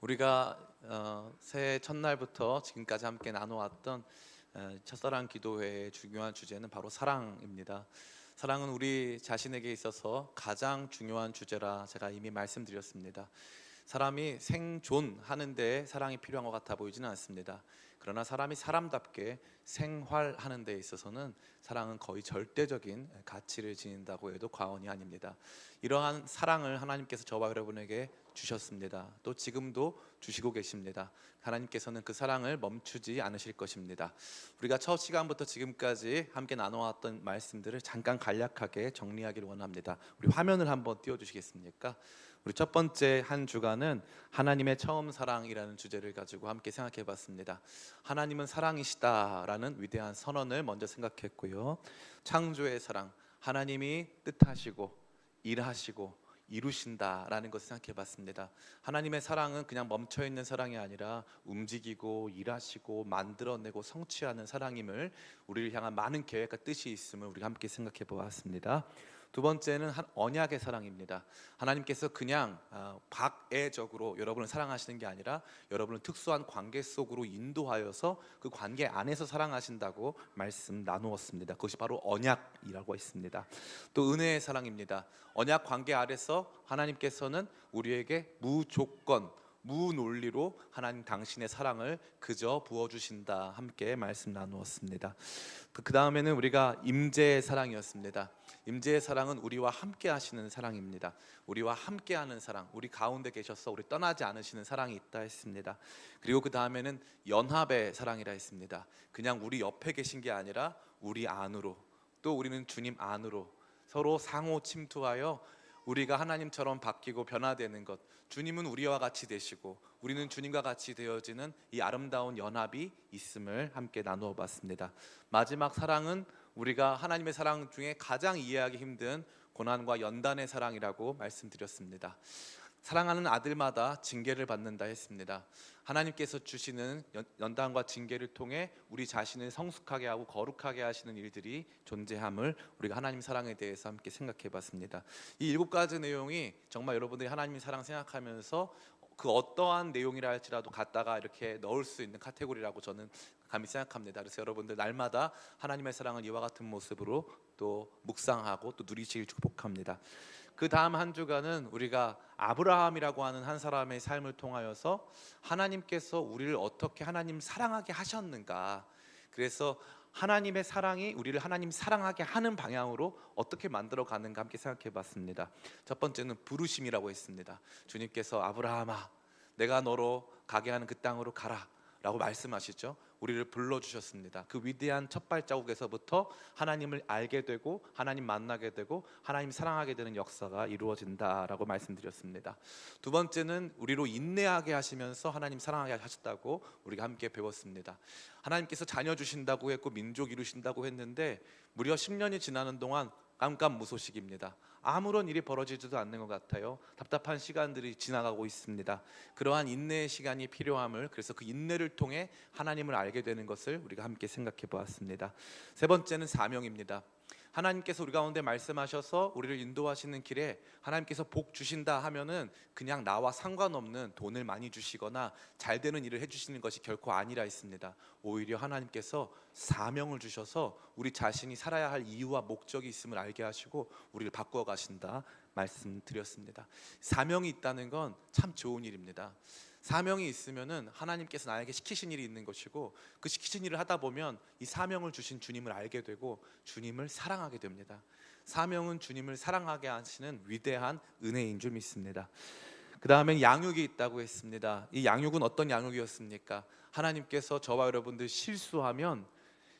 우리가 새해 첫날부터 지금까지 함께 나눠왔던 첫사랑 기도회의 중요한 주제는 바로 사랑입니다. 사랑은 우리 자신에게 있어서 가장 중요한 주제라 제가 이미 말씀드렸습니다. 사람이 생존하는 데 사랑이 필요한 것 같아 보이지는 않습니다. 그러나 사람이 사람답게 생활하는 데 있어서는 사랑은 거의 절대적인 가치를 지닌다고 해도 과언이 아닙니다. 이러한 사랑을 하나님께서 저와 여러분에게 주셨습니다. 또 지금도 주시고 계십니다. 하나님께서는 그 사랑을 멈추지 않으실 것입니다. 우리가 첫 시간부터 지금까지 함께 나눠왔던 말씀들을 잠깐 간략하게 정리하기를 원합니다. 우리 화면을 한번 띄워주시겠습니까? 우리 첫 번째 한 주간은 하나님의 처음 사랑이라는 주제를 가지고 함께 생각해 봤습니다. 하나님은 사랑이시다라는 위대한 선언을 먼저 생각했고요. 창조의 사랑, 하나님이 뜻하시고 일하시고 이루신다라는 것을 생각해 봤습니다. 하나님의 사랑은 그냥 멈춰 있는 사랑이 아니라 움직이고 일하시고 만들어내고 성취하는 사랑임을, 우리를 향한 많은 계획과 뜻이 있음을 우리가 함께 생각해 보았습니다. 두 번째는 언약의 사랑입니다. 하나님께서 그냥 박애적으로 여러분을 사랑하시는 게 아니라 여러분을 특수한 관계 속으로 인도하여서 그 관계 안에서 사랑하신다고 말씀 나누었습니다. 그것이 바로 언약이라고 했습니다. 또 은혜의 사랑입니다. 언약 관계 아래서 하나님께서는 우리에게 무조건 무논리로 하나님 당신의 사랑을 그저 부어주신다, 함께 말씀 나누었습니다. 그 다음에는 우리가 임재의 사랑이었습니다. 임재의 사랑은 우리와 함께 하시는 사랑입니다. 우리와 함께하는 사랑, 우리 가운데 계셔서 우리 떠나지 않으시는 사랑이 있다 했습니다. 그리고 그 다음에는 연합의 사랑이라 했습니다. 그냥 우리 옆에 계신 게 아니라 우리 안으로, 또 우리는 주님 안으로 서로 상호 침투하여 우리가 하나님처럼 바뀌고 변화되는 것, 주님은 우리와 같이 되시고 우리는 주님과 같이 되어지는 이 아름다운 연합이 있음을 함께 나누어 봤습니다. 마지막 사랑은 우리가 하나님의 사랑 중에 가장 이해하기 힘든 고난과 연단의 사랑이라고 말씀드렸습니다. 사랑하는 아들마다 징계를 받는다 했습니다. 하나님께서 주시는 연단과 징계를 통해 우리 자신을 성숙하게 하고 거룩하게 하시는 일들이 존재함을 우리가 하나님 사랑에 대해서 함께 생각해 봤습니다. 이 7가지 내용이 정말 여러분들이 하나님 사랑 생각하면서 그 어떠한 내용이라 할지라도 갖다가 이렇게 넣을 수 있는 카테고리라고 저는 감히 생각합니다. 그래서 여러분들 날마다 하나님의 사랑을 이와 같은 모습으로 또 묵상하고 또 누리시길 축복합니다. 그 다음 한 주간은 우리가 아브라함이라고 하는 한 사람의 삶을 통하여서 하나님께서 우리를 어떻게 하나님 사랑하게 하셨는가, 그래서 하나님의 사랑이 우리를 하나님 사랑하게 하는 방향으로 어떻게 만들어 가는가 함께 생각해 봤습니다. 첫 번째는 부르심이라고 했습니다. 주님께서 아브라함아, 내가 너로 가게 하는 그 땅으로 가라 라고 말씀하시죠. 우리를 불러주셨습니다. 그 위대한 첫 발자국에서부터 하나님을 알게 되고 하나님 만나게 되고 하나님 사랑하게 되는 역사가 이루어진다라고 말씀드렸습니다. 두 번째는 우리로 인내하게 하시면서 하나님 사랑하게 하셨다고 우리가 함께 배웠습니다. 하나님께서 자녀 주신다고 했고 민족 이루신다고 했는데 무려 10년이 지나는 동안 깜깜무소식입니다. 아무런 일이 벌어지지도 않는 것 같아요. 답답한 시간들이 지나가고 있습니다. 그러한 인내의 시간이 필요함을, 그래서 그 인내를 통해 하나님을 알게 되는 것을 우리가 함께 생각해 보았습니다. 세 번째는 사명입니다. 하나님께서 우리 가운데 말씀하셔서 우리를 인도하시는 길에 하나님께서 복 주신다 하면은 그냥 나와 상관없는 돈을 많이 주시거나 잘 되는 일을 해주시는 것이 결코 아니라 했습니다. 오히려 하나님께서 사명을 주셔서 우리 자신이 살아야 할 이유와 목적이 있음을 알게 하시고 우리를 바꾸어 가신다 말씀드렸습니다. 사명이 있다는 건 참 좋은 일입니다. 사명이 있으면은 하나님께서 나에게 시키신 일이 있는 것이고, 그 시키신 일을 하다 보면 이 사명을 주신 주님을 알게 되고 주님을 사랑하게 됩니다. 사명은 주님을 사랑하게 하시는 위대한 은혜인 줄 믿습니다. 그 다음엔 양육이 있다고 했습니다. 이 양육은 어떤 양육이었습니까? 하나님께서 저와 여러분들 실수하면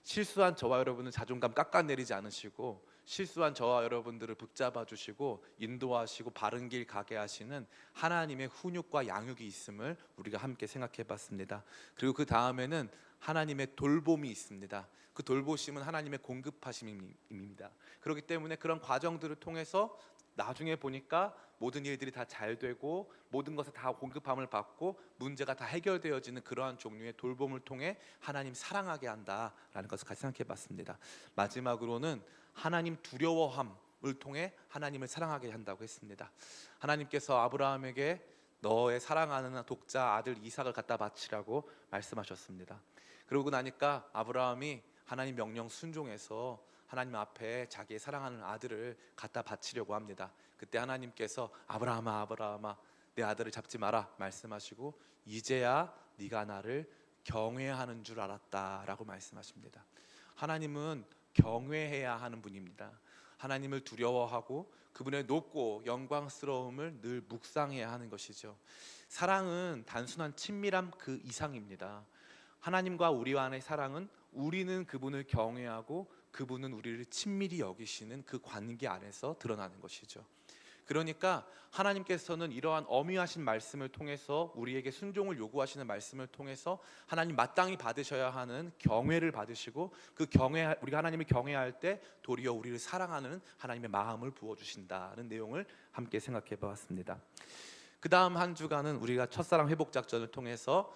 실수한 저와 여러분은 자존감 깎아내리지 않으시고 실수한 저와 여러분들을 붙잡아 주시고 인도하시고 바른 길 가게 하시는 하나님의 훈육과 양육이 있음을 우리가 함께 생각해 봤습니다. 그리고 그 다음에는 하나님의 돌봄이 있습니다. 그 돌보심은 하나님의 공급하심입니다. 그렇기 때문에 그런 과정들을 통해서 나중에 보니까 모든 일들이 다 잘 되고 모든 것에 다 공급함을 받고 문제가 다 해결되어지는 그러한 종류의 돌봄을 통해 하나님 사랑하게 한다라는 것을 같이 생각해 봤습니다. 마지막으로는 하나님 두려워함을 통해 하나님을 사랑하게 한다고 했습니다. 하나님께서 아브라함에게 너의 사랑하는 독자 아들 이삭을 갖다 바치라고 말씀하셨습니다. 그러고 나니까 아브라함이 하나님 명령 순종해서 하나님 앞에 자기의 사랑하는 아들을 갖다 바치려고 합니다. 그때 하나님께서 아브라함아 아브라함아 내 아들을 잡지 마라 말씀하시고 이제야 네가 나를 경외하는 줄 알았다라고 말씀하십니다. 하나님은 경외해야 하는 분입니다. 하나님을 두려워하고 그분의 높고 영광스러움을 늘 묵상해야 하는 것이죠. 사랑은 단순한 친밀함 그 이상입니다. 하나님과 우리 안의 사랑은 우리는 그분을 경외하고 그분은 우리를 친밀히 여기시는 그 관계 안에서 드러나는 것이죠. 그러니까 하나님께서는 이러한 엄위하신 말씀을 통해서 우리에게 순종을 요구하시는 말씀을 통해서 하나님 마땅히 받으셔야 하는 경외를 받으시고 그 경외 우리가 하나님을 경외할 때 도리어 우리를 사랑하는 하나님의 마음을 부어 주신다는 내용을 함께 생각해 보았습니다. 그 다음 한 주간은 우리가 첫사랑 회복 작전을 통해서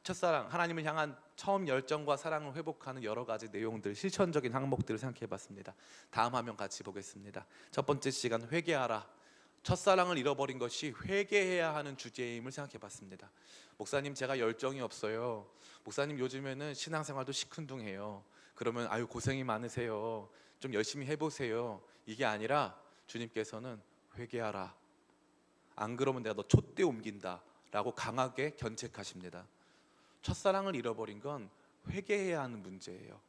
첫사랑 하나님을 향한 처음 열정과 사랑을 회복하는 여러 가지 내용들 실천적인 항목들을 생각해 봤습니다. 다음 화면 같이 보겠습니다. 첫 번째 시간 회개하라. 첫사랑을 잃어버린 것이 회개해야 하는 주제임을 생각해 봤습니다. 목사님 제가 열정이 없어요. 목사님 요즘에는 신앙생활도 시큰둥해요. 그러면 아유 고생이 많으세요. 좀 열심히 해보세요. 이게 아니라 주님께서는 회개하라. 안 그러면 내가 너 촛대 옮긴다 라고 강하게 견책하십니다. 첫사랑을 잃어버린 건 회개해야 하는 문제예요.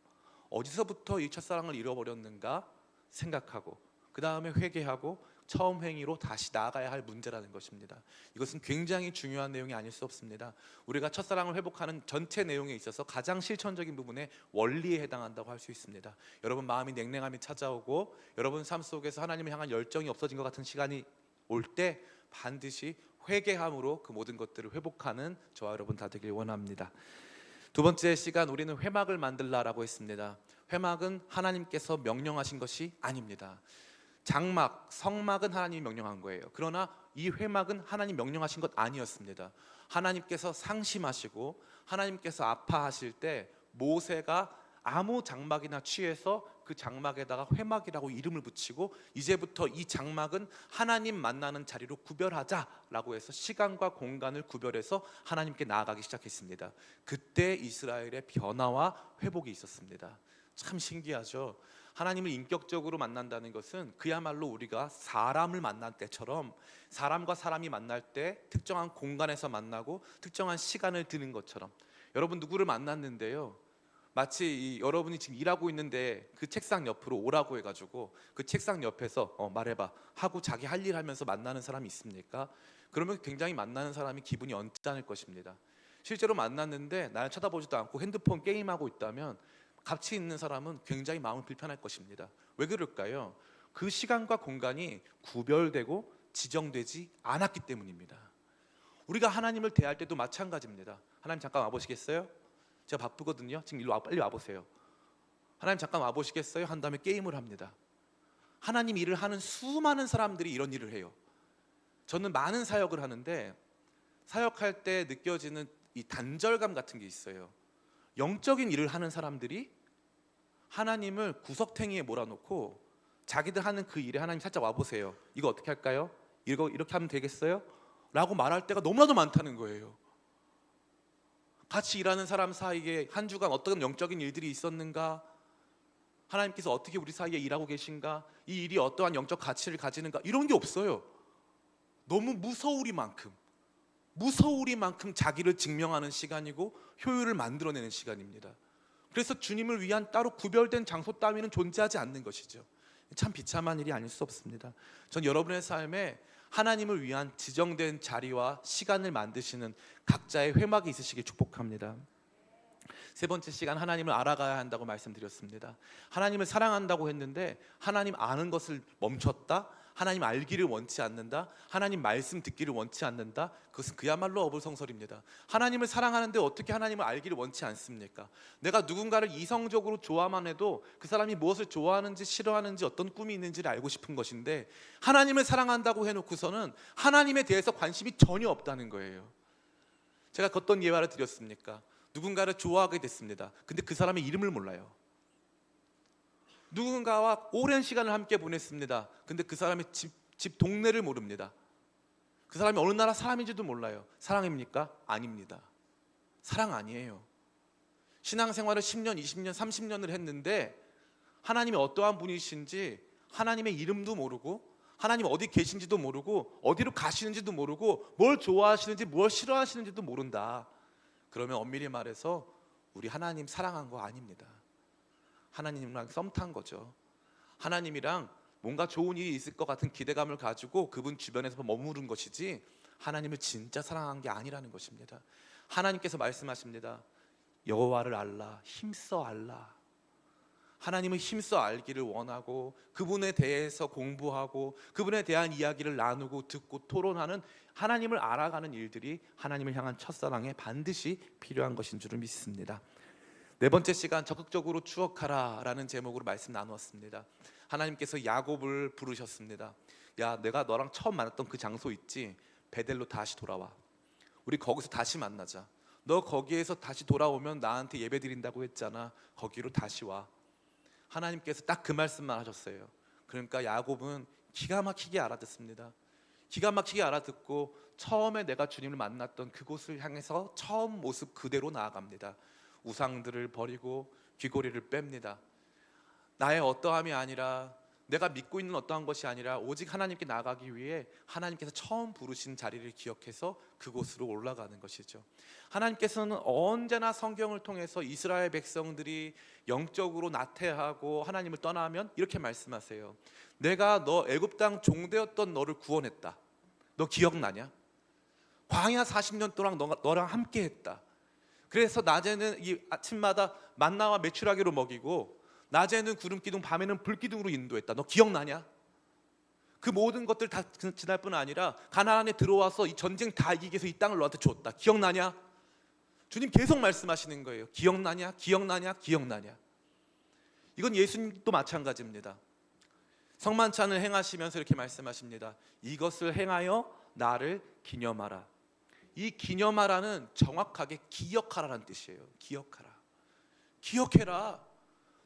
어디서부터 이 첫사랑을 잃어버렸는가 생각하고 그 다음에 회개하고 처음 행위로 다시 나아가야 할 문제라는 것입니다. 이것은 굉장히 중요한 내용이 아닐 수 없습니다. 우리가 첫사랑을 회복하는 전체 내용에 있어서 가장 실천적인 부분에 원리에 해당한다고 할 수 있습니다. 여러분 마음이 냉랭함이 찾아오고 여러분 삶 속에서 하나님을 향한 열정이 없어진 것 같은 시간이 올 때 반드시 회개함으로 그 모든 것들을 회복하는 저와 여러분 다 되길 원합니다. 두 번째 시간 우리는 회막을 만들라라고 했습니다. 회막은 하나님께서 명령하신 것이 아닙니다. 장막, 성막은 하나님이 명령한 거예요. 그러나 이 회막은 하나님 명령하신 것 아니었습니다. 하나님께서 상심하시고 하나님께서 아파하실 때 모세가 아무 장막이나 취해서 그 장막에다가 회막이라고 이름을 붙이고 이제부터 이 장막은 하나님 만나는 자리로 구별하자라고 해서 시간과 공간을 구별해서 하나님께 나아가기 시작했습니다. 그때 이스라엘의 변화와 회복이 있었습니다. 참 신기하죠. 하나님을 인격적으로 만난다는 것은 그야말로 우리가 사람을 만날 때처럼 사람과 사람이 만날 때 특정한 공간에서 만나고 특정한 시간을 드는 것처럼 여러분 누구를 만났는데요, 마치 여러분이 지금 일하고 있는데 그 책상 옆으로 오라고 해가지고 그 책상 옆에서 말해봐 하고 자기 할 일 하면서 만나는 사람이 있습니까? 그러면 굉장히 만나는 사람이 기분이 언짢을 것입니다. 실제로 만났는데 나를 쳐다보지도 않고 핸드폰 게임하고 있다면 같이 있는 사람은 굉장히 마음이 불편할 것입니다. 왜 그럴까요? 그 시간과 공간이 구별되고 지정되지 않았기 때문입니다. 우리가 하나님을 대할 때도 마찬가지입니다. 하나님 잠깐 와보시겠어요? 제가 바쁘거든요. 지금 일로 빨리 와보세요. 하나님 잠깐 와보시겠어요? 한 다음에 게임을 합니다. 하나님 일을 하는 수많은 사람들이 이런 일을 해요. 저는 많은 사역을 하는데 사역할 때 느껴지는 이 단절감 같은 게 있어요. 영적인 일을 하는 사람들이 하나님을 구석탱이에 몰아놓고 자기들 하는 그 일에 하나님 살짝 와보세요. 이거 어떻게 할까요? 이거 이렇게 하면 되겠어요? 라고 말할 때가 너무나도 많다는 거예요. 같이 일하는 사람 사이에 한 주간 어떤 영적인 일들이 있었는가? 하나님께서 어떻게 우리 사이에 일하고 계신가? 이 일이 어떠한 영적 가치를 가지는가? 이런 게 없어요. 너무 무서우리만큼 자기를 증명하는 시간이고 효율을 만들어내는 시간입니다. 그래서 주님을 위한 따로 구별된 장소 따위는 존재하지 않는 것이죠. 참 비참한 일이 아닐 수 없습니다. 전 여러분의 삶에 하나님을 위한 지정된 자리와 시간을 만드시는 각자의 회막이 있으시길 축복합니다. 세 번째 시간 하나님을 알아가야 한다고 말씀드렸습니다. 하나님을 사랑한다고 했는데 하나님 아는 것을 멈췄다? 하나님 알기를 원치 않는다? 하나님 말씀 듣기를 원치 않는다? 그것은 그야말로 어불성설입니다. 하나님을 사랑하는데 어떻게 하나님을 알기를 원치 않습니까? 내가 누군가를 이성적으로 좋아만 해도 그 사람이 무엇을 좋아하는지 싫어하는지 어떤 꿈이 있는지를 알고 싶은 것인데 하나님을 사랑한다고 해놓고서는 하나님에 대해서 관심이 전혀 없다는 거예요. 제가 어떤 예화를 드렸습니까? 누군가를 좋아하게 됐습니다. 근데 그 사람의 이름을 몰라요. 누군가와 오랜 시간을 함께 보냈습니다. 근데 그 사람의 집 동네를 모릅니다. 그 사람이 어느 나라 사람인지도 몰라요. 사랑입니까? 아닙니다. 사랑 아니에요. 신앙생활을 10년, 20년, 30년을 했는데 하나님이 어떠한 분이신지 하나님의 이름도 모르고 하나님 어디 계신지도 모르고 어디로 가시는지도 모르고 뭘 좋아하시는지 뭘 싫어하시는지도 모른다. 그러면 엄밀히 말해서 우리 하나님 사랑한 거 아닙니다. 하나님이랑 썸 탄 거죠. 하나님이랑 뭔가 좋은 일이 있을 것 같은 기대감을 가지고 그분 주변에서 머무른 것이지 하나님을 진짜 사랑한 게 아니라는 것입니다. 하나님께서 말씀하십니다. 여호와를 알라, 힘써 알라. 하나님을 힘써 알기를 원하고 그분에 대해서 공부하고 그분에 대한 이야기를 나누고 듣고 토론하는 하나님을 알아가는 일들이 하나님을 향한 첫사랑에 반드시 필요한 것인 줄을 믿습니다. 네 번째 시간 적극적으로 추억하라 라는 제목으로 말씀 나누었습니다. 하나님께서 야곱을 부르셨습니다. 야, 내가 너랑 처음 만났던 그 장소 있지? 베델로 다시 돌아와. 우리 거기서 다시 만나자. 너 거기에서 다시 돌아오면 나한테 예배 드린다고 했잖아. 거기로 다시 와. 하나님께서 딱 그 말씀만 하셨어요. 그러니까 야곱은 기가 막히게 알아듣습니다. 기가 막히게 알아듣고 처음에 내가 주님을 만났던 그곳을 향해서 처음 모습 그대로 나아갑니다. 우상들을 버리고 귀고리를 뺍니다. 나의 어떠함이 아니라 내가 믿고 있는 어떠한 것이 아니라 오직 하나님께 나아가기 위해 하나님께서 처음 부르신 자리를 기억해서 그곳으로 올라가는 것이죠. 하나님께서는 언제나 성경을 통해서 이스라엘 백성들이 영적으로 나태하고 하나님을 떠나면 이렇게 말씀하세요. 내가 너 애굽 땅 종되었던 너를 구원했다. 너 기억나냐? 광야 40년 동안 너랑 함께 했다. 그래서 낮에는 이 아침마다 만나와 메추라기로 먹이고 낮에는 구름 기둥, 밤에는 불 기둥으로 인도했다. 너 기억나냐? 그 모든 것들 다 지날 뿐 아니라 가나안에 들어와서 이 전쟁 다 이기기 위해서 이 땅을 너한테 줬다. 기억나냐? 주님 계속 말씀하시는 거예요. 기억나냐? 기억나냐? 기억나냐? 이건 예수님도 마찬가지입니다. 성만찬을 행하시면서 이렇게 말씀하십니다. 이것을 행하여 나를 기념하라. 이 기념하라는 정확하게 기억하라는 뜻이에요. 기억하라. 기억해라.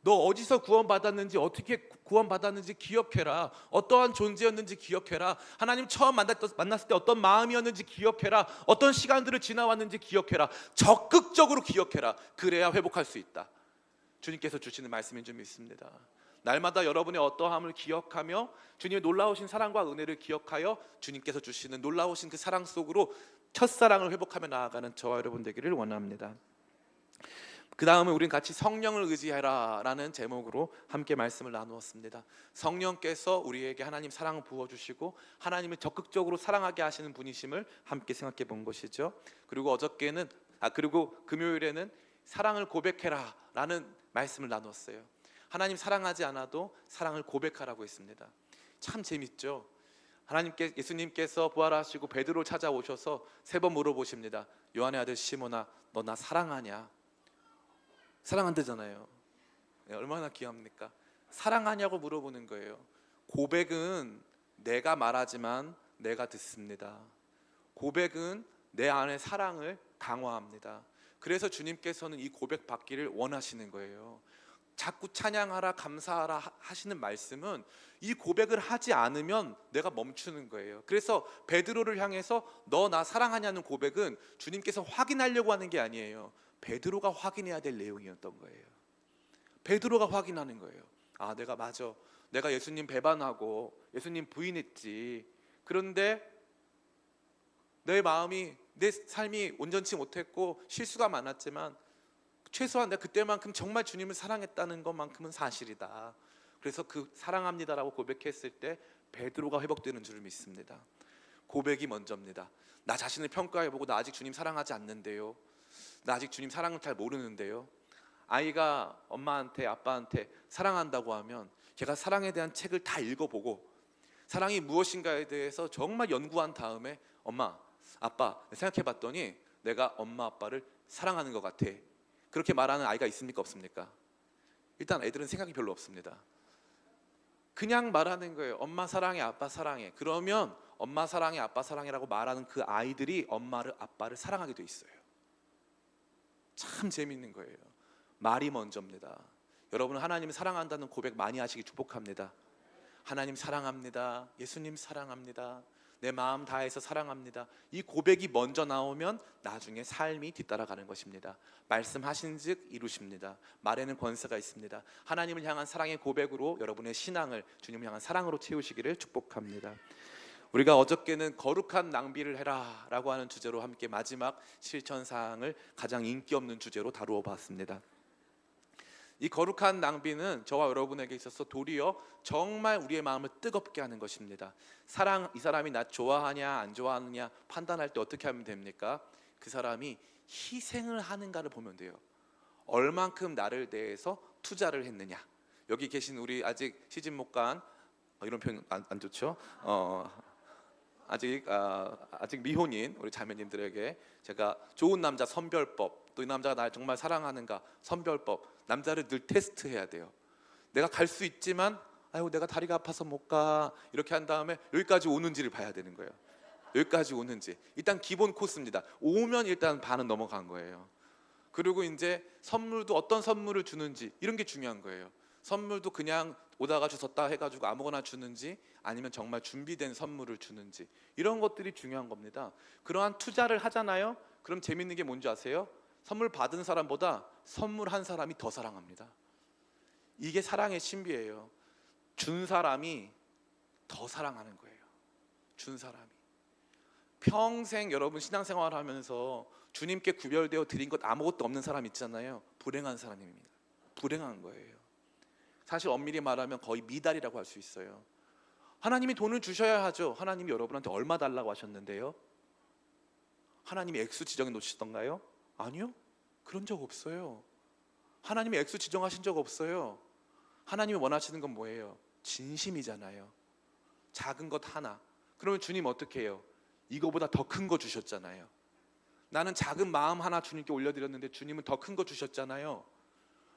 너 어디서 구원받았는지 어떻게 구원받았는지 기억해라. 어떠한 존재였는지 기억해라. 하나님 처음 만났을 때 어떤 마음이었는지 기억해라. 어떤 시간들을 지나왔는지 기억해라. 적극적으로 기억해라. 그래야 회복할 수 있다. 주님께서 주시는 말씀인 줄 믿습니다. 날마다 여러분의 어떠함을 기억하며 주님의 놀라우신 사랑과 은혜를 기억하여 주님께서 주시는 놀라우신 그 사랑 속으로 첫사랑을 회복하며 나아가는 저와 여러분 되기를 원합니다. 그 다음에 우리는 같이 성령을 의지해라 라는 제목으로 함께 말씀을 나누었습니다. 성령께서 우리에게 하나님 사랑을 부어주시고 하나님을 적극적으로 사랑하게 하시는 분이심을 함께 생각해 본 것이죠. 그리고 그리고 금요일에는 사랑을 고백해라 라는 말씀을 나누었어요. 하나님 사랑하지 않아도 사랑을 고백하라고 했습니다. 참 재밌죠. 예수님께서 부활하시고 베드로 찾아오셔서 3번 물어보십니다. 요한의 아들 시몬아, 너 나 사랑하냐? 사랑한다잖아요. 얼마나 귀합니까? 사랑하냐고 물어보는 거예요. 고백은 내가 말하지만 내가 듣습니다. 고백은 내 안의 사랑을 강화합니다. 그래서 주님께서는 이 고백 받기를 원하시는 거예요. 자꾸 찬양하라 감사하라 하시는 말씀은 이 고백을 하지 않으면 내가 멈추는 거예요. 그래서 베드로를 향해서 너 나 사랑하냐는 고백은 주님께서 확인하려고 하는 게 아니에요. 베드로가 확인해야 될 내용이었던 거예요. 베드로가 확인하는 거예요. 아, 내가 예수님 배반하고 예수님 부인했지. 그런데 내 삶이 온전치 못했고 실수가 많았지만 최소한 내가 그때만큼 정말 주님을 사랑했다는 것만큼은 사실이다. 그래서 그 사랑합니다라고 고백했을 때 베드로가 회복되는 줄을 믿습니다. 고백이 먼저입니다. 나 자신을 평가해보고 나 아직 주님 사랑하지 않는데요. 나 아직 주님 사랑을 잘 모르는데요. 아이가 엄마한테 아빠한테 사랑한다고 하면 걔가 사랑에 대한 책을 다 읽어보고 사랑이 무엇인가에 대해서 정말 연구한 다음에 엄마, 아빠 생각해봤더니 내가 엄마 아빠를 사랑하는 것 같아. 그렇게 말하는 아이가 있습니까 없습니까? 일단 애들은 생각이 별로 없습니다. 그냥 말하는 거예요. 엄마 사랑해, 아빠 사랑해. 그러면 엄마 사랑해, 아빠 사랑해라고 말하는 그 아이들이 엄마를 아빠를 사랑하게 돼 있어요. 참 재밌는 거예요. 말이 먼저입니다. 여러분 하나님을 사랑한다는 고백 많이 하시기 축복합니다. 하나님 사랑합니다. 예수님 사랑합니다. 내 마음 다해서 사랑합니다. 이 고백이 먼저 나오면 나중에 삶이 뒤따라가는 것입니다. 말씀하신즉 이루십니다. 말에는 권세가 있습니다. 하나님을 향한 사랑의 고백으로 여러분의 신앙을 주님을 향한 사랑으로 채우시기를 축복합니다. 우리가 어저께는 거룩한 낭비를 해라 라고 하는 주제로 함께 마지막 실천사항을 가장 인기 없는 주제로 다루어 봤습니다. 이 거룩한 낭비는 저와 여러분에게 있어서 도리어 정말 우리의 마음을 뜨겁게 하는 것입니다. 이 사람이 나 좋아하냐 안 좋아하느냐 판단할 때 어떻게 하면 됩니까? 그 사람이 희생을 하는가를 보면 돼요. 얼만큼 나를 대해서 투자를 했느냐. 여기 계신 우리 아직 시집 못 간 이런 표현 안 좋죠? 아직 미혼인 우리 자매님들에게 제가 좋은 남자 선별법, 또 이 남자가 날 정말 사랑하는가 선별법, 남자를 늘 테스트해야 돼요. 내가 갈 수 있지만 아유 내가 다리가 아파서 못 가, 이렇게 한 다음에 여기까지 오는지를 봐야 되는 거예요. 여기까지 오는지 일단 기본 코스입니다. 오면 일단 반은 넘어간 거예요. 그리고 이제 선물도 어떤 선물을 주는지 이런 게 중요한 거예요. 선물도 그냥 오다가 주웠다 해가지고 아무거나 주는지 아니면 정말 준비된 선물을 주는지 이런 것들이 중요한 겁니다. 그러한 투자를 하잖아요. 그럼 재밌는 게 뭔지 아세요? 선물 받은 사람보다 선물한 사람이 더 사랑합니다. 이게 사랑의 신비예요. 준 사람이 더 사랑하는 거예요. 준 사람이. 평생 여러분 신앙생활 하면서 주님께 구별되어 드린 것 아무것도 없는 사람 있잖아요. 불행한 사람입니다. 불행한 거예요. 사실 엄밀히 말하면 거의 미달이라고 할 수 있어요. 하나님이 돈을 주셔야 하죠. 하나님이 여러분한테 얼마 달라고 하셨는데요? 하나님이 액수 지정해 놓으시던가요? 아니요, 그런 적 없어요. 하나님이 액수 지정하신 적 없어요. 하나님이 원하시는 건 뭐예요? 진심이잖아요. 작은 것 하나. 그러면 주님 어떻게 해요? 이거보다 더 큰 거 주셨잖아요. 나는 작은 마음 하나 주님께 올려드렸는데 주님은 더 큰 거 주셨잖아요.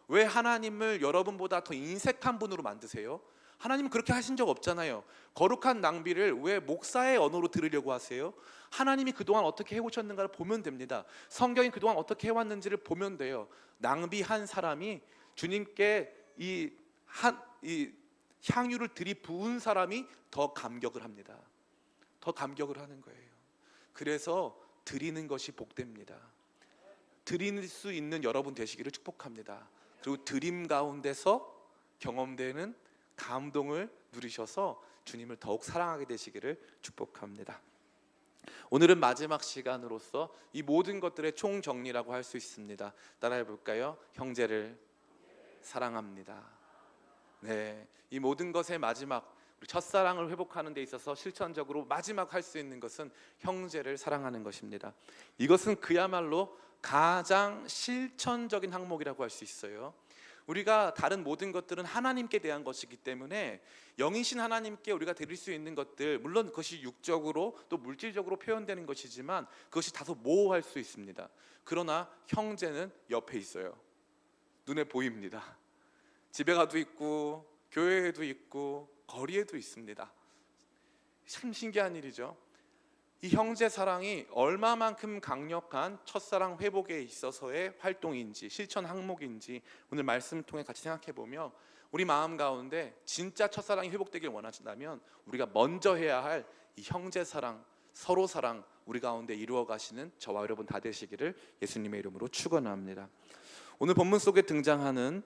왜 하나님을 여러분보다 더 인색한 분으로 만드세요? 하나님은 그렇게 하신 적 없잖아요. 거룩한 낭비를 왜 목사의 언어로 들으려고 하세요? 하나님이 그동안 어떻게 해오셨는가를 보면 됩니다. 성경이 그동안 어떻게 해왔는지를 보면 돼요. 낭비한 사람이 주님께 이 향유를 들이부은 사람이 더 감격을 합니다. 더 감격을 하는 거예요. 그래서 드리는 것이 복됩니다. 드릴 수 있는 여러분 되시기를 축복합니다. 그리고 드림 가운데서 경험되는 감동을 누리셔서 주님을 더욱 사랑하게 되시기를 축복합니다. 오늘은 마지막 시간으로서 이 모든 것들의 총정리라고 할 수 있습니다. 따라해 볼까요? 형제를 사랑합니다. 네, 이 모든 것의 마지막, 우리 첫사랑을 회복하는 데 있어서 실천적으로 마지막 할 수 있는 것은 형제를 사랑하는 것입니다. 이것은 그야말로 가장 실천적인 항목이라고 할 수 있어요. 우리가 다른 모든 것들은 하나님께 대한 것이기 때문에 영이신 하나님께 우리가 드릴 수 있는 것들, 물론 그것이 육적으로 또 물질적으로 표현되는 것이지만 그것이 다소 모호할 수 있습니다. 그러나 형제는 옆에 있어요. 눈에 보입니다. 집에 가도 있고 교회에도 있고 거리에도 있습니다. 참 신기한 일이죠. 이 형제 사랑이 얼마만큼 강력한 첫사랑 회복에 있어서의 활동인지 실천 항목인지 오늘 말씀을 통해 같이 생각해 보며 우리 마음 가운데 진짜 첫사랑이 회복되길 원하신다면 우리가 먼저 해야 할 이 형제 사랑, 서로 사랑 우리 가운데 이루어 가시는 저와 여러분 다 되시기를 예수님의 이름으로 축원합니다. 오늘 본문 속에 등장하는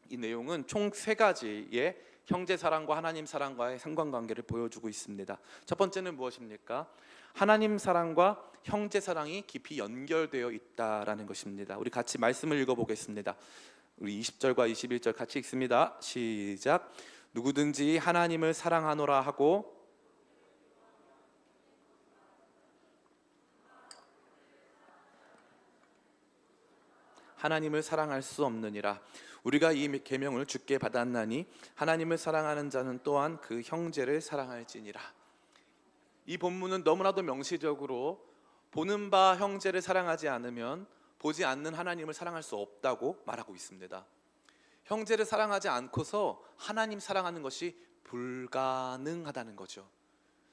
이 내용은 총 3가지의 형제 사랑과 하나님 사랑과의 상관관계를 보여주고 있습니다. 첫 번째는 무엇입니까? 하나님 사랑과 형제 사랑이 깊이 연결되어 있다라는 것입니다. 우리 같이 말씀을 읽어보겠습니다. 우리 20절과 21절 같이 읽습니다. 시작. 누구든지 하나님을 사랑하노라 하고 하나님을 사랑할 수 없느니라. 우리가 이 계명을 주께 받았나니 하나님을 사랑하는 자는 또한 그 형제를 사랑할지니라. 이 본문은 너무나도 명시적으로 보는 바 형제를 사랑하지 않으면 보지 않는 하나님을 사랑할 수 없다고 말하고 있습니다. 형제를 사랑하지 않고서 하나님 사랑하는 것이 불가능하다는 거죠.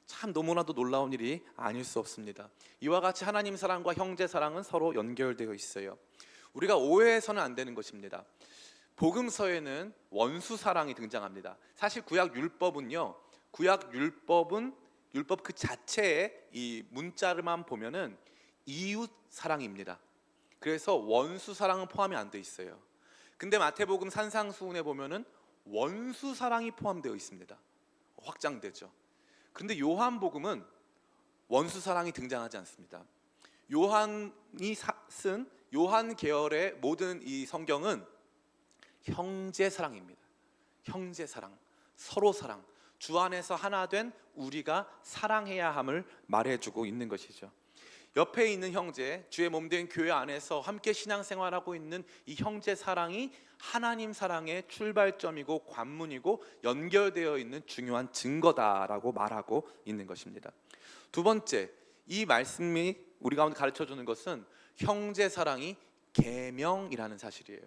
참 너무나도 놀라운 일이 아닐 수 없습니다. 이와 같이 하나님 사랑과 형제 사랑은 서로 연결되어 있어요. 우리가 오해해서는 안 되는 것입니다. 복음서에는 원수 사랑이 등장합니다. 사실 구약 율법은 율법 그 자체의 이 문자를만 보면은 이웃 사랑입니다. 그래서 원수 사랑은 포함이 안 돼 있어요. 근데 마태복음 산상수훈에 보면은 원수 사랑이 포함되어 있습니다. 확장되죠. 그런데 요한복음은 원수 사랑이 등장하지 않습니다. 요한이 쓴 요한 계열의 모든 이 성경은 형제 사랑입니다. 형제 사랑, 서로 사랑, 주 안에서 하나 된 우리가 사랑해야 함을 말해주고 있는 것이죠. 옆에 있는 형제, 주의 몸된 교회 안에서 함께 신앙생활하고 있는 이 형제 사랑이 하나님 사랑의 출발점이고 관문이고 연결되어 있는 중요한 증거다라고 말하고 있는 것입니다. 두 번째, 이 말씀이 우리 가운데 가르쳐주는 것은 형제 사랑이 계명이라는 사실이에요.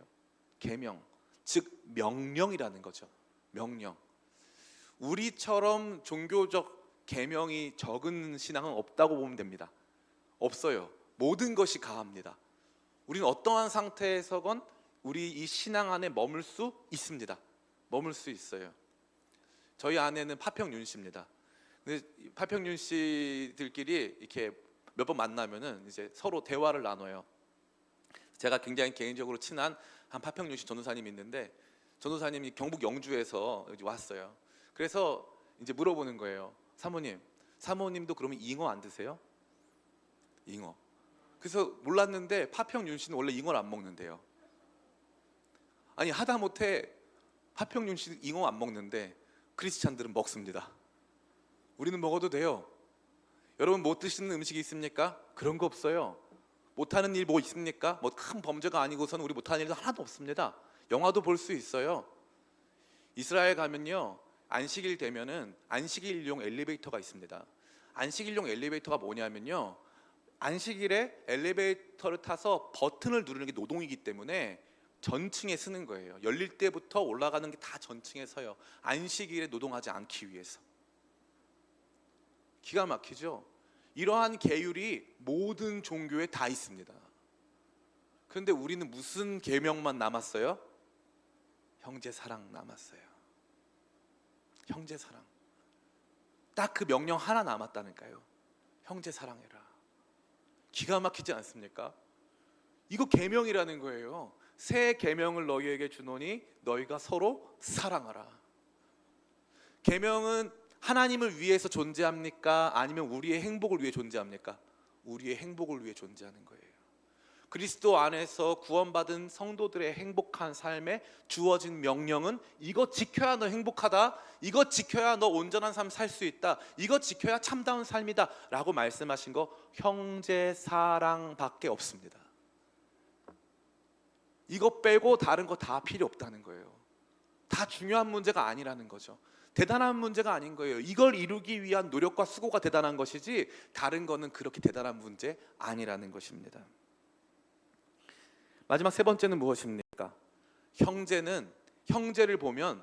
계명, 즉 명령이라는 거죠. 명령. 우리처럼 종교적 계명이 적은 신앙은 없다고 보면 됩니다. 없어요. 모든 것이 가합니다. 우리는 어떠한 상태에서건 우리 이 신앙 안에 머물 수 있습니다. 머물 수 있어요. 저희 아내는 파평윤 씨입니다. 근데 파평윤 씨들끼리 이렇게 몇 번 만나면은 이제 서로 대화를 나눠요. 제가 굉장히 개인적으로 친한 한 파평윤 씨 전도사님이 있는데, 전도사님이 경북 영주에서 왔어요. 그래서 이제 물어보는 거예요. 사모님도 그러면 잉어 안 드세요? 잉어. 그래서 몰랐는데 파평윤 씨는 원래 잉어를 안 먹는데요. 아니 하다못해 파평윤 씨는 잉어 안 먹는데 크리스찬들은 먹습니다. 우리는 먹어도 돼요. 여러분 못 드시는 음식이 있습니까? 그런 거 없어요. 못하는 일 뭐 있습니까? 뭐 큰 범죄가 아니고서는 우리 못하는 일도 하나도 없습니다. 영화도 볼 수 있어요. 이스라엘 가면요, 안식일 되면은 안식일용 엘리베이터가 있습니다. 안식일용 엘리베이터가 뭐냐면요, 안식일에 엘리베이터를 타서 버튼을 누르는 게 노동이기 때문에 전층에 쓰는 거예요. 열릴 때부터 올라가는 게 다 전층에 서요. 안식일에 노동하지 않기 위해서. 기가 막히죠? 이러한 계율이 모든 종교에 다 있습니다. 그런데 우리는 무슨 계명만 남았어요? 형제 사랑 남았어요. 형제 사랑. 딱 그 명령 하나 남았다니까요. 형제 사랑해라. 기가 막히지 않습니까? 이거 계명이라는 거예요. 새 계명을 너희에게 주노니 너희가 서로 사랑하라. 계명은 하나님을 위해서 존재합니까? 아니면 우리의 행복을 위해 존재합니까? 우리의 행복을 위해 존재하는 거예요. 그리스도 안에서 구원받은 성도들의 행복한 삶에 주어진 명령은 이거 지켜야 너 행복하다, 이거 지켜야 너 온전한 삶 살 수 있다, 이거 지켜야 참다운 삶이다 라고 말씀하신 거 형제 사랑밖에 없습니다. 이거 빼고 다른 거 다 필요 없다는 거예요. 다 중요한 문제가 아니라는 거죠. 대단한 문제가 아닌 거예요. 이걸 이루기 위한 노력과 수고가 대단한 것이지 다른 거는 그렇게 대단한 문제 아니라는 것입니다. 마지막 세 번째는 무엇입니까? 형제는 형제를 보면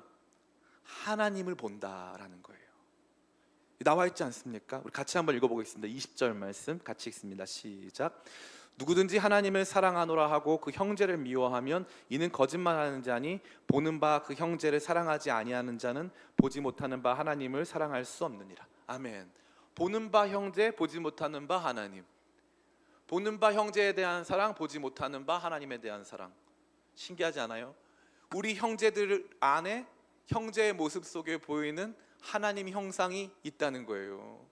하나님을 본다라는 거예요. 나와 있지 않습니까? 우리 같이 한번 읽어보겠습니다. 20절 말씀 같이 읽습니다. 시작. 누구든지 하나님을 사랑하노라 하고 그 형제를 미워하면 이는 거짓말하는 자니 보는 바 그 형제를 사랑하지 아니하는 자는 보지 못하는 바 하나님을 사랑할 수 없느니라. 아멘. 보는 바 형제, 보지 못하는 바 하나님. 보는 바 형제에 대한 사랑, 보지 못하는 바 하나님에 대한 사랑. 신기하지 않아요? 우리 형제들 안에 형제의 모습 속에 보이는 하나님 형상이 있다는 거예요.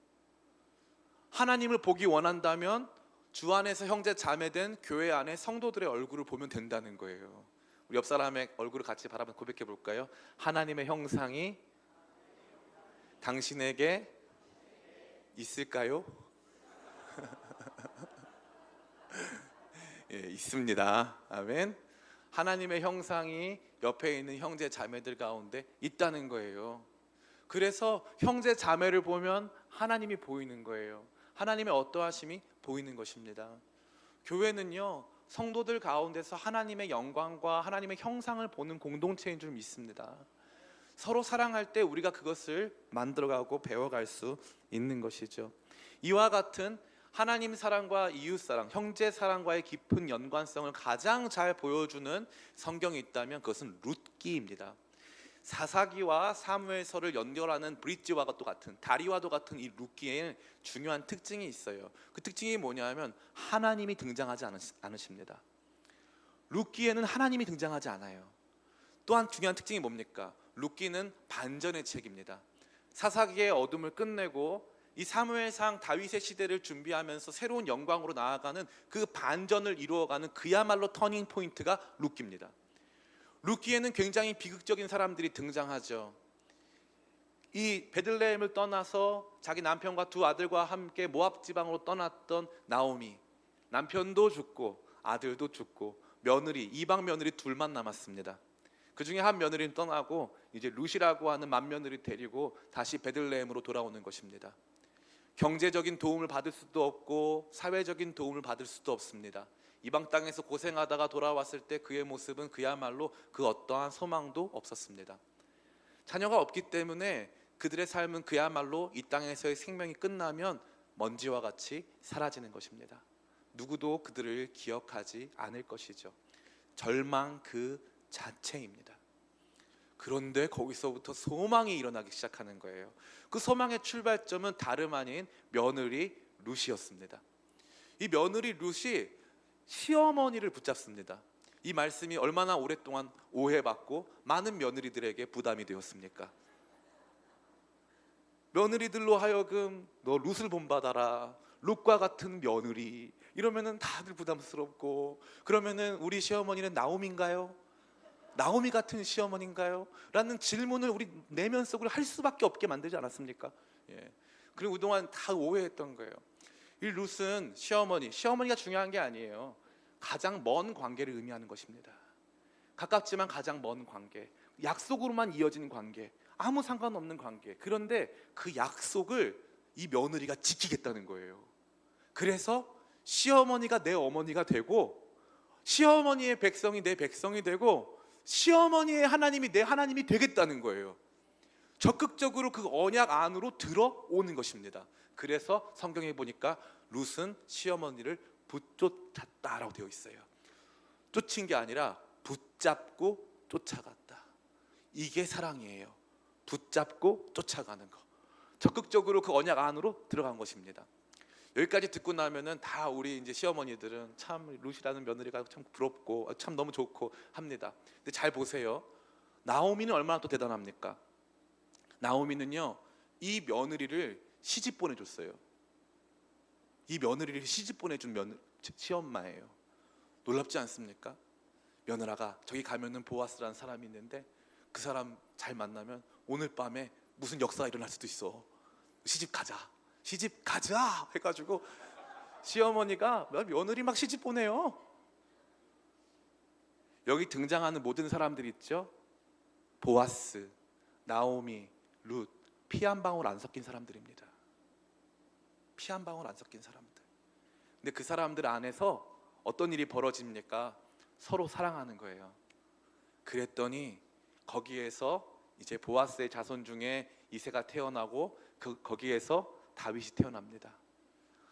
하나님을 보기 원한다면 주 안에서 형제 자매된 교회 안에 성도들의 얼굴을 보면 된다는 거예요. 우리 옆 사람의 얼굴을 같이 바라보며 고백해 볼까요? 하나님의 형상이 당신에게 있을까요? 예, 있습니다. 아멘. 하나님의 형상이 옆에 있는 형제 자매들 가운데 있다는 거예요. 그래서 형제 자매를 보면 하나님이 보이는 거예요. 하나님의 어떠하심이 보이는 것입니다. 교회는요, 성도들 가운데서 하나님의 영광과 하나님의 형상을 보는 공동체인 줄 믿습니다. 서로 사랑할 때 우리가 그것을 만들어가고 배워갈 수 있는 것이죠. 이와 같은 하나님 사랑과 이웃 사랑, 형제 사랑과의 깊은 연관성을 가장 잘 보여주는 성경이 있다면 그것은 룻기입니다. 사사기와 사무엘서를 연결하는 브릿지와 같은 다리와도 같은 이 룻기에는 중요한 특징이 있어요. 그 특징이 뭐냐면 하나님이 등장하지 않으십니다. 룻기에는 하나님이 등장하지 않아요. 또한 중요한 특징이 뭡니까? 룻기는 반전의 책입니다. 사사기의 어둠을 끝내고 이 사무엘상 다윗의 시대를 준비하면서 새로운 영광으로 나아가는 그 반전을 이루어가는 그야말로 터닝 포인트가 룻기입니다. 룻기에는 굉장히 비극적인 사람들이 등장하죠. 이 베들레헴을 떠나서 자기 남편과 두 아들과 함께 모압 지방으로 떠났던 나오미, 남편도 죽고 아들도 죽고 며느리, 이방 며느리 둘만 남았습니다. 그 중에 한 며느리는 떠나고 이제 룻이라고 하는 맏며느리 데리고 다시 베들레헴으로 돌아오는 것입니다. 경제적인 도움을 받을 수도 없고 사회적인 도움을 받을 수도 없습니다. 이방 땅에서 고생하다가 돌아왔을 때 그의 모습은 그야말로 그 어떠한 소망도 없었습니다. 자녀가 없기 때문에 그들의 삶은 그야말로 이 땅에서의 생명이 끝나면 먼지와 같이 사라지는 것입니다. 누구도 그들을 기억하지 않을 것이죠. 절망 그 자체입니다. 그런데 거기서부터 소망이 일어나기 시작하는 거예요. 그 소망의 출발점은 다름 아닌 며느리 룻이었습니다. 이 며느리 룻이 시어머니를 붙잡습니다. 이 말씀이 얼마나 오랫동안 오해받고 많은 며느리들에게 부담이 되었습니까? 며느리들로 하여금 너 룻을 본받아라, 룻과 같은 며느리, 이러면은 다들 부담스럽고, 그러면은 우리 시어머니는 나오미인가요? 나오미 같은 시어머니인가요? 라는 질문을 우리 내면 속으로 할 수밖에 없게 만들지 않았습니까? 예. 그리고 그동안 다 오해했던 거예요. 이 룻은 시어머니가 중요한 게 아니에요. 가장 먼 관계를 의미하는 것입니다. 가깝지만 가장 먼 관계, 약속으로만 이어지는 관계, 아무 상관없는 관계. 그런데 그 약속을 이 며느리가 지키겠다는 거예요. 그래서 시어머니가 내 어머니가 되고, 시어머니의 백성이 내 백성이 되고, 시어머니의 하나님이 내 하나님이 되겠다는 거예요. 적극적으로 그 언약 안으로 들어오는 것입니다. 그래서 성경에 보니까 룻은 시어머니를 붙쫓았다라고 되어 있어요. 쫓은 게 아니라 붙잡고 쫓아갔다. 이게 사랑이에요. 붙잡고 쫓아가는 거. 적극적으로 그 언약 안으로 들어간 것입니다. 여기까지 듣고 나면은 다 우리 이제 시어머니들은 참 룻이라는 며느리가 참 부럽고 참 너무 좋고 합니다. 근데 잘 보세요. 나오미는 얼마나 또 대단합니까? 나오미는요, 이 며느리를 시집 보내줬어요. 이 며느리를 시집 보내준 시엄마예요. 놀랍지 않습니까? 며느라가 저기 가면은 보아스라는 사람이 있는데 그 사람 잘 만나면 오늘 밤에 무슨 역사가 일어날 수도 있어. 시집 가자 해가지고 시어머니가 며느리 막 시집 보내요. 여기 등장하는 모든 사람들이 있죠. 보아스, 나오미, 룻, 피 한 방울 안 섞인 사람들입니다. 피 한 방울 안 섞인 사람들. 근데 그 사람들 안에서 어떤 일이 벌어집니까? 서로 사랑하는 거예요. 그랬더니 거기에서 이제 보아스의 자손 중에 이새가 태어나고 거기에서 다윗이 태어납니다.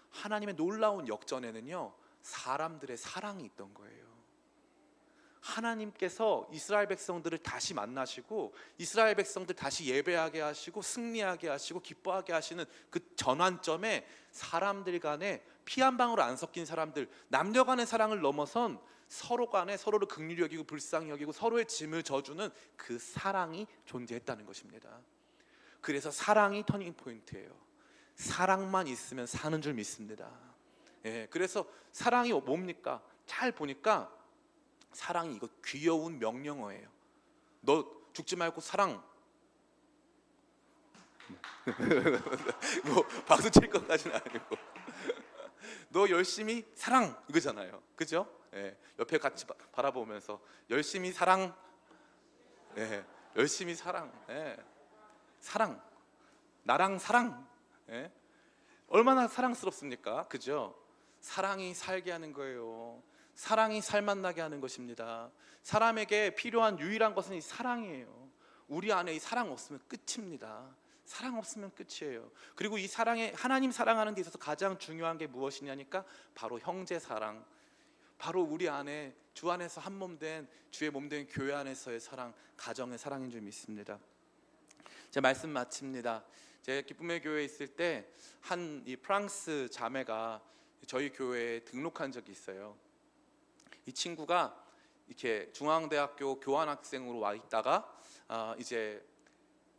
하나님의 놀라운 역전에는요, 사람들의 사랑이 있던 거예요. 하나님께서 이스라엘 백성들을 다시 만나시고 이스라엘 백성들 다시 예배하게 하시고 승리하게 하시고 기뻐하게 하시는 그 전환점에 사람들 간에 피 한 방울 안 섞인 사람들, 남녀 간의 사랑을 넘어선 서로 간에 서로를 긍휼히 여기고 불쌍히 여기고 서로의 짐을 져주는 그 사랑이 존재했다는 것입니다. 그래서 사랑이 터닝 포인트예요. 사랑만 있으면 사는 줄 믿습니다. 예, 그래서 사랑이 뭡니까? 잘 보니까 사랑이 이거 귀여운 명령어예요. 너 죽지 말고 사랑. 뭐 박수 칠 것까지는 아니고 너 열심히 사랑 이거잖아요. 그죠? 예, 옆에 같이 바라보면서 열심히 사랑. 예, 열심히 사랑. 예, 사랑. 나랑 사랑. 예? 얼마나 사랑스럽습니까? 그죠? 사랑이 살게 하는 거예요. 사랑이 살맛나게 하는 것입니다. 사람에게 필요한 유일한 것은 이 사랑이에요. 우리 안에 이 사랑 없으면 끝입니다. 사랑 없으면 끝이에요. 그리고 이 사랑에, 하나님 사랑하는 데 있어서 가장 중요한 게 무엇이냐니까 바로 형제 사랑. 바로 우리 안에 주 안에서 한 몸 된 주의 몸 된 교회 안에서의 사랑, 가정의 사랑인 줄 믿습니다. 제 말씀 마칩니다. 제 기쁨의 교회에 있을 때 한 이 프랑스 자매가 저희 교회에 등록한 적이 있어요. 이 친구가 이렇게 중앙대학교 교환학생으로 와 있다가 이제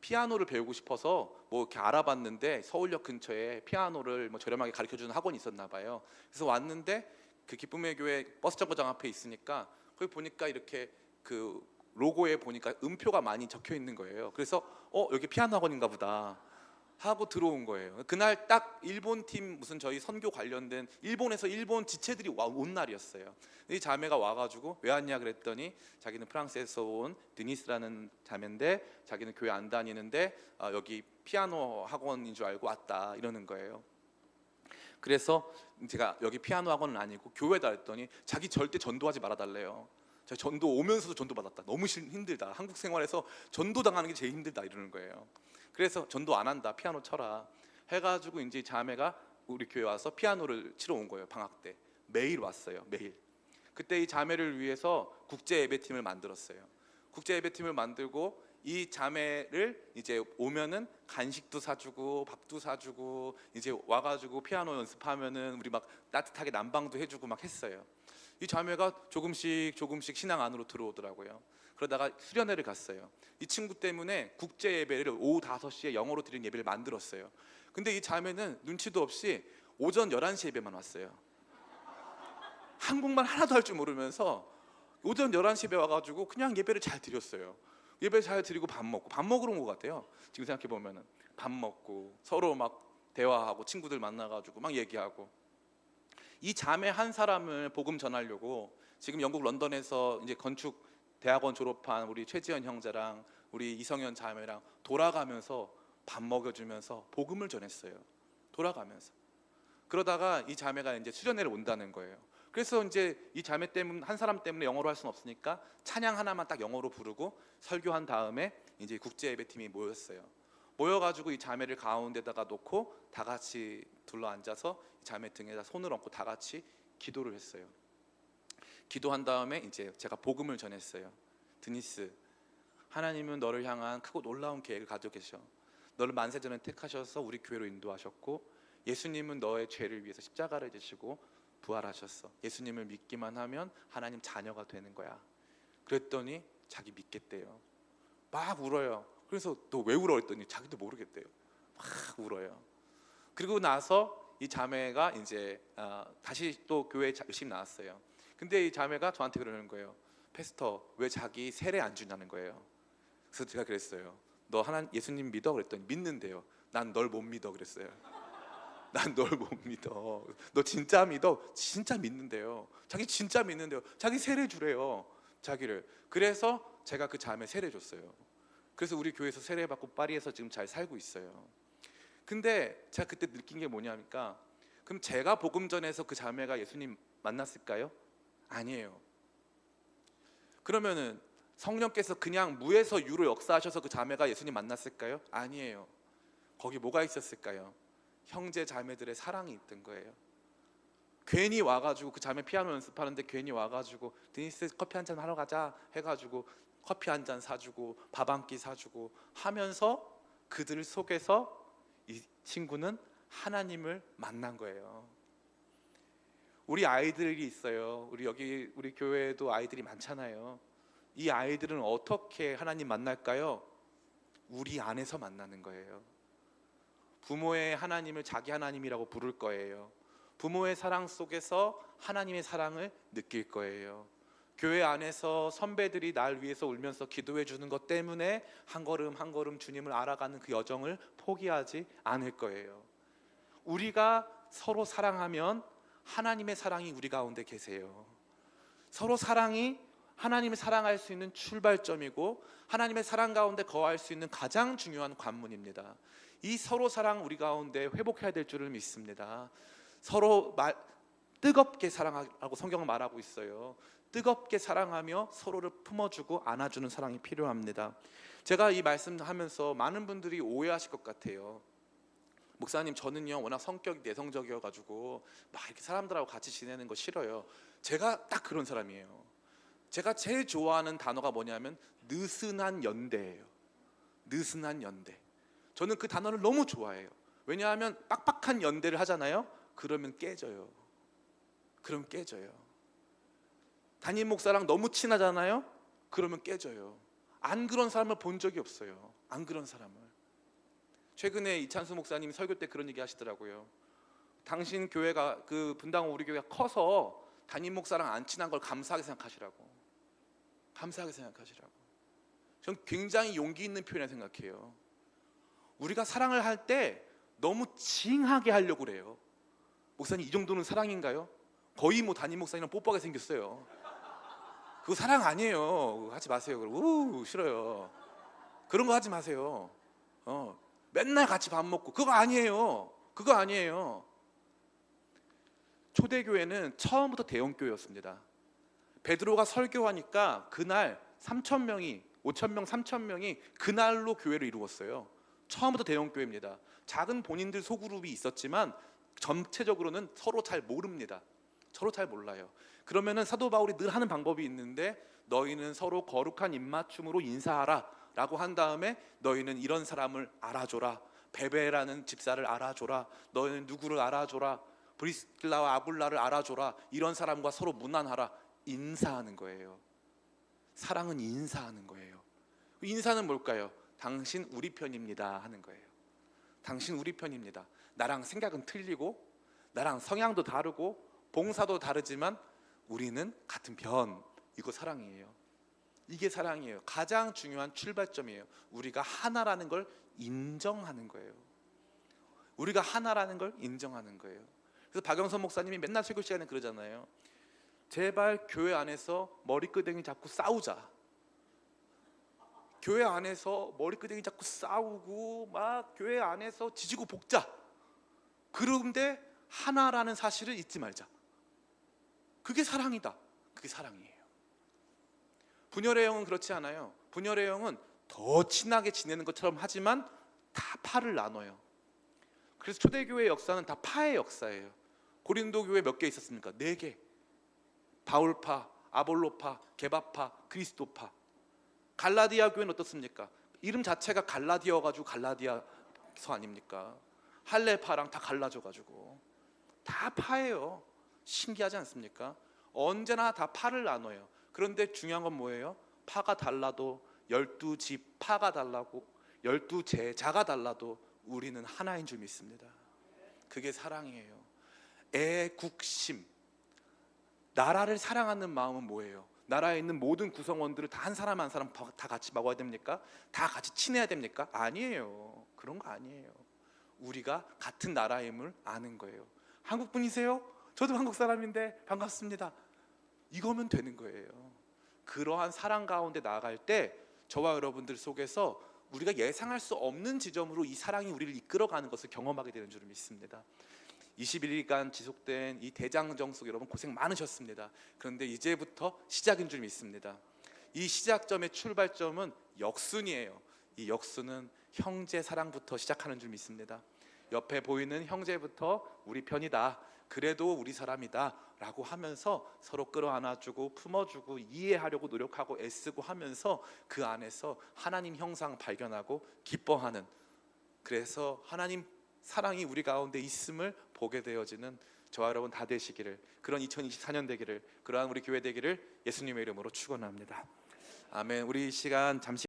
피아노를 배우고 싶어서 뭐 이렇게 알아봤는데 서울역 근처에 피아노를 뭐 저렴하게 가르쳐주는 학원이 있었나 봐요. 그래서 왔는데 그 기쁨의 교회 버스 정거장 앞에 있으니까 거기 보니까 이렇게 그 로고에 보니까 음표가 많이 적혀 있는 거예요. 그래서 여기 피아노 학원인가 보다 하고 들어온 거예요. 그날 딱 일본 팀 무슨 저희 선교 관련된 일본에서 일본 지체들이 온 날이었어요. 이 자매가 와가지고 왜 왔냐 그랬더니 자기는 프랑스에서 온 드니스라는 자매인데 자기는 교회 안 다니는데 여기 피아노 학원인 줄 알고 왔다 이러는 거예요. 그래서 제가 여기 피아노 학원은 아니고 교회다 했더니 자기 절대 전도하지 말아달래요. 제가 전도 오면서도 전도 받았다. 너무 힘들다. 한국 생활에서 전도 당하는 게 제일 힘들다 이러는 거예요. 그래서 전도 안 한다. 피아노 쳐라. 해가지고 이제 자매가 우리 교회 와서 피아노를 치러 온 거예요. 방학 때 매일 왔어요. 매일. 그때 이 자매를 위해서 국제 예배팀을 만들었어요. 국제 예배팀을 만들고 이 자매를 이제 오면은 간식도 사주고 밥도 사주고 이제 와가지고 피아노 연습하면은 우리 막 따뜻하게 난방도 해주고 막 했어요. 이 자매가 조금씩 신앙 안으로 들어오더라고요. 그러다가 수련회를 갔어요. 이 친구 때문에 국제 예배를 오후 5시에 영어로 드리는 예배를 만들었어요. 근데 이 자매는 눈치도 없이 오전 11시 예배만 왔어요. 한국말 하나도 할 줄 모르면서 오전 11시 예배 와가지고 그냥 예배를 잘 드렸어요. 예배 잘 드리고 밥 먹으러 온 것 같아요. 지금 생각해 보면은 밥 먹고 서로 막 대화하고 친구들 만나가지고 막 얘기하고. 이 자매 한 사람을 복음 전하려고 지금 영국 런던에서 이제 건축 대학원 졸업한 우리 최지현 형제랑 우리 이성현 자매랑 돌아가면서 밥 먹여주면서 복음을 전했어요. 돌아가면서. 그러다가 이 자매가 이제 수련회를 온다는 거예요. 그래서 이제 이 자매 때문에 한 사람 때문에 영어로 할 수는 없으니까 찬양 하나만 딱 영어로 부르고 설교한 다음에 이제 국제 예배팀이 모였어요. 모여가지고 이 자매를 가운데다가 놓고 다 같이 둘러 앉아서 이 자매 등에다 손을 얹고 다 같이 기도를 했어요. 기도한 다음에 이제 제가 복음을 전했어요. 드니스, 하나님은 너를 향한 크고 놀라운 계획을 가지고 계셔. 너를 만세전에 택하셔서 우리 교회로 인도하셨고 예수님은 너의 죄를 위해서 십자가를 지시고 부활하셨어. 예수님을 믿기만 하면 하나님 자녀가 되는 거야. 그랬더니 자기 믿겠대요. 막 울어요. 그래서 너 왜 울어? 했더니 자기도 모르겠대요. 막 울어요. 그리고 나서 이 자매가 이제 다시 또 교회에 열심히 나왔어요. 근데 이 자매가 저한테 그러는 거예요. 패스터, 왜 자기 세례 안 주냐는 거예요. 그래서 제가 그랬어요. 너 예수님 믿어? 그랬더니 믿는데요. 난 널 못 믿어 그랬어요. 난 널 못 믿어. 너 진짜 믿어? 진짜 믿는데요. 자기 진짜 믿는데요. 자기 세례 주래요. 자기를. 그래서 제가 그 자매 세례 줬어요. 그래서 우리 교회에서 세례 받고 파리에서 지금 잘 살고 있어요. 근데 제가 그때 느낀 게 뭐냐니까, 그럼 제가 복음 전해서 그 자매가 예수님 만났을까요? 아니에요. 그러면은 성령께서 그냥 무에서 유로 역사하셔서 그 자매가 예수님 만났을까요? 아니에요. 거기 뭐가 있었을까요? 형제 자매들의 사랑이 있던 거예요. 괜히 와가지고 그 자매 피아노 연습하는데 괜히 와가지고 드니스 커피 한잔 하러 가자 해가지고 커피 한 잔 사주고 밥 한 끼 사주고 하면서 그들 속에서 이 친구는 하나님을 만난 거예요. 우리 아이들이 있어요. 우리 교회에도 아이들이 많잖아요. 이 아이들은 어떻게 하나님 만날까요? 우리 안에서 만나는 거예요. 부모의 하나님을 자기 하나님이라고 부를 거예요. 부모의 사랑 속에서 하나님의 사랑을 느낄 거예요. 교회 안에서 선배들이 날 위해서 울면서 기도해 주는 것 때문에 한 걸음 한 걸음 주님을 알아가는 그 여정을 포기하지 않을 거예요. 우리가 서로 사랑하면 하나님의 사랑이 우리 가운데 계세요. 서로 사랑이 하나님을 사랑할 수 있는 출발점이고 하나님의 사랑 가운데 거할 수 있는 가장 중요한 관문입니다. 이 서로 사랑 우리 가운데 회복해야 될 줄을 믿습니다. 서로 뜨겁게 사랑하라고 성경은 말하고 있어요. 뜨겁게 사랑하며 서로를 품어주고 안아주는 사랑이 필요합니다. 제가 이 말씀하면서 많은 분들이 오해하실 것 같아요. 목사님, 저는요 워낙 성격이 내성적이어가지고 막 이렇게 사람들하고 같이 지내는 거 싫어요. 제가 딱 그런 사람이에요. 제가 제일 좋아하는 단어가 뭐냐면 느슨한 연대예요. 느슨한 연대. 저는 그 단어를 너무 좋아해요. 왜냐하면 빡빡한 연대를 하잖아요. 그러면 깨져요. 그럼 깨져요. 담임 목사랑 너무 친하잖아요. 그러면 깨져요. 안 그런 사람을 본 적이 없어요. 안 그런 사람을. 최근에 이찬수 목사님이 설교 때 그런 얘기 하시더라고요. 당신 교회가, 그 분당 우리 교회가 커서 담임 목사랑 안 친한 걸 감사하게 생각하시라고. 감사하게 생각하시라고. 전 굉장히 용기 있는 표현이라고 생각해요. 우리가 사랑을 할 때 너무 징하게 하려고 그래요. 목사님, 이 정도는 사랑인가요? 거의 뭐 담임 목사님이랑 뽀뽀하게 생겼어요. 그거 사랑 아니에요. 그거 하지 마세요. 싫어요. 그런 거 하지 마세요. 맨날 같이 밥 먹고, 그거 아니에요. 그거 아니에요. 초대교회는 처음부터 대형교회였습니다. 베드로가 설교하니까 그날 3,000명이, 5,000명, 3,000명이 그날로 교회를 이루었어요. 처음부터 대형교회입니다. 작은 본인들 소그룹이 있었지만 전체적으로는 서로 잘 모릅니다. 서로 잘 몰라요. 그러면은 사도 바울이 늘 하는 방법이 있는데, 너희는 서로 거룩한 입맞춤으로 인사하라 라고 한 다음에, 너희는 이런 사람을 알아줘라, 베베라는 집사를 알아줘라, 너희는 누구를 알아줘라, 브리스길라와 아굴라를 알아줘라, 이런 사람과 서로 문안하라. 인사하는 거예요. 사랑은 인사하는 거예요. 인사는 뭘까요? 당신 우리 편입니다 하는 거예요. 당신 우리 편입니다. 나랑 생각은 틀리고, 나랑 성향도 다르고, 봉사도 다르지만 우리는 같은 편. 이거 사랑이에요. 이게 사랑이에요. 가장 중요한 출발점이에요. 우리가 하나라는 걸 인정하는 거예요. 우리가 하나라는 걸 인정하는 거예요. 그래서 박영선 목사님이 맨날 설교 시간에 그러잖아요. 제발 교회 안에서 머리끄댕이 잡고 싸우자. 교회 안에서 머리끄댕이 잡고 싸우고 막 교회 안에서 지지고 볶자. 그런데 하나라는 사실을 잊지 말자. 그게 사랑이다. 그게 사랑이에요. 분열의 영은 그렇지 않아요. 분열의 영은 더 친하게 지내는 것처럼 하지만 다 파를 나눠요. 그래서 초대교회의 역사는 다 파의 역사예요. 고린도 교회 몇 개 있었습니까? 4개. 바울파, 아볼로파, 게바파, 그리스도파. 갈라디아 교회는 어떻습니까? 이름 자체가 갈라디아여가지고 갈라디아서 아닙니까? 할레파랑 다 갈라져가지고 다 파예요. 신기하지 않습니까? 언제나 다 파를 나눠요. 그런데 중요한 건 뭐예요? 파가 달라도 12집 파가 달라고 12제자가 달라도 우리는 하나인 줄 믿습니다. 그게 사랑이에요. 애국심. 나라를 사랑하는 마음은 뭐예요? 나라에 있는 모든 구성원들을 다 한 사람 한 사람 다 같이 먹어야 됩니까? 다 같이 친해야 됩니까? 아니에요. 그런 거 아니에요. 우리가 같은 나라임을 아는 거예요. 한국 분이세요? 저도 한국 사람인데 반갑습니다. 이거면 되는 거예요. 그러한 사랑 가운데 나아갈 때 저와 여러분들 속에서 우리가 예상할 수 없는 지점으로 이 사랑이 우리를 이끌어가는 것을 경험하게 되는 줄 믿습니다. 21일간 지속된 이 대장정 속 여러분 고생 많으셨습니다. 그런데 이제부터 시작인 줄 믿습니다. 이 시작점의 출발점은 역순이에요. 이 역순은 형제 사랑부터 시작하는 줄 믿습니다. 옆에 보이는 형제부터 우리 편이다, 그래도 우리 사람이다 라고 하면서 서로 끌어안아주고 품어주고 이해하려고 노력하고 애쓰고 하면서 그 안에서 하나님 형상 발견하고 기뻐하는, 그래서 하나님 사랑이 우리 가운데 있음을 보게 되어지는 저와 여러분 다 되시기를, 그런 2024년 되기를, 그러한 우리 교회 되기를 예수님의 이름으로 축원합니다. 아멘. 우리 이 시간 잠시